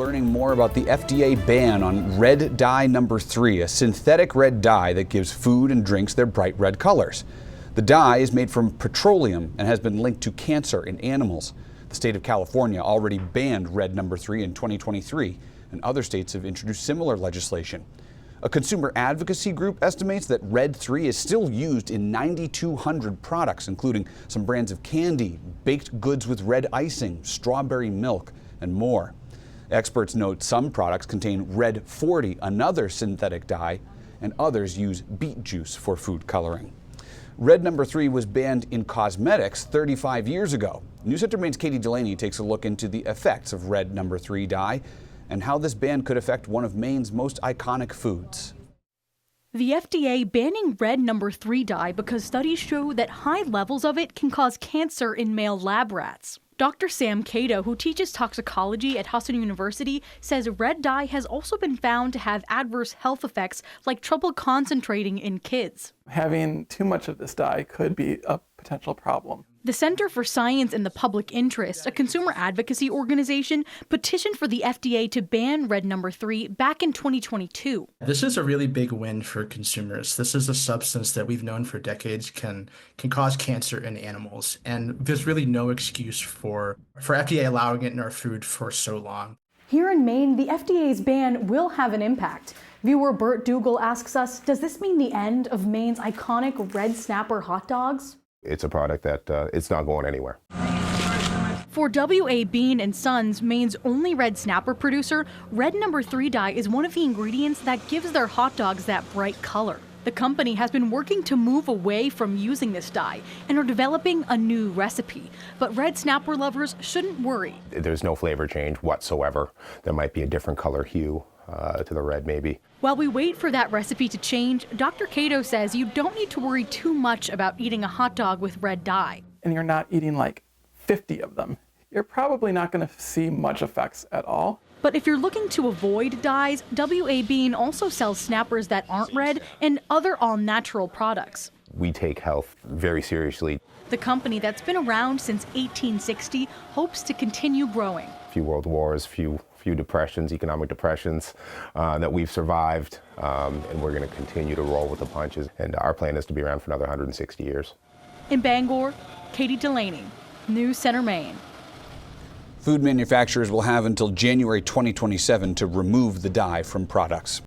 learning more about the FDA ban on red dye number 3, a synthetic red dye that gives food and drinks their bright red colors. The dye is made from petroleum and has been linked to cancer in animals. The state of California already banned red number 3 in 2023, and other states have introduced similar legislation. A consumer advocacy group estimates that red 3 is still used in 9,200 products, including some brands of candy, baked goods with red icing, strawberry milk, and more. Experts note some products contain red 40, another synthetic dye, and others use beet juice for food coloring. Red number 3 was banned in cosmetics 35 years ago. News Center Maine's Katie Delaney takes a look into the effects of red number 3 dye and how this ban could affect one of Maine's most iconic foods. The FDA banning red number 3 dye because studies show that high levels of it can cause cancer in male lab rats. Dr. Sam Cato, who teaches toxicology at Husson University, says red dye has also been found to have adverse health effects like trouble concentrating in kids. Having too much of this dye could be a potential problem. The Center for Science and the Public Interest, a consumer advocacy organization, petitioned for the FDA to ban red number 3 back in 2022. This is a really big win for consumers. This is a substance that we've known for decades can cause cancer in animals, and there's really no excuse for FDA allowing it in our food for so long. Here in Maine, the FDA's ban will have an impact. Viewer Bert Dougal asks us, does this mean the end of Maine's iconic red snapper hot dogs? It's a product that it's not going anywhere. For W.A. Bean & Sons, Maine's only red snapper producer, red number 3 dye is one of the ingredients that gives their hot dogs that bright color. The company has been working to move away from using this dye and are developing a new recipe. But red snapper lovers shouldn't worry. There's no flavor change whatsoever. There might be a different color hue to the red maybe. While we wait for that recipe to change, Dr. Cato says you don't need to worry too much about eating a hot dog with red dye. And you're not eating like 50 of them. You're probably not going to see much effects at all. But if you're looking to avoid dyes, W.A. Bean also sells snappers that aren't red and other all-natural products. We take health very seriously. The company that's been around since 1860 hopes to continue growing. A few world wars, few depressions, economic depressions that we've survived, and we're going to continue to roll with the punches. And our plan is to be around for another 160 years. In Bangor, Katie Delaney, News Center, Maine. Food manufacturers will have until January 2027 to remove the dye from products.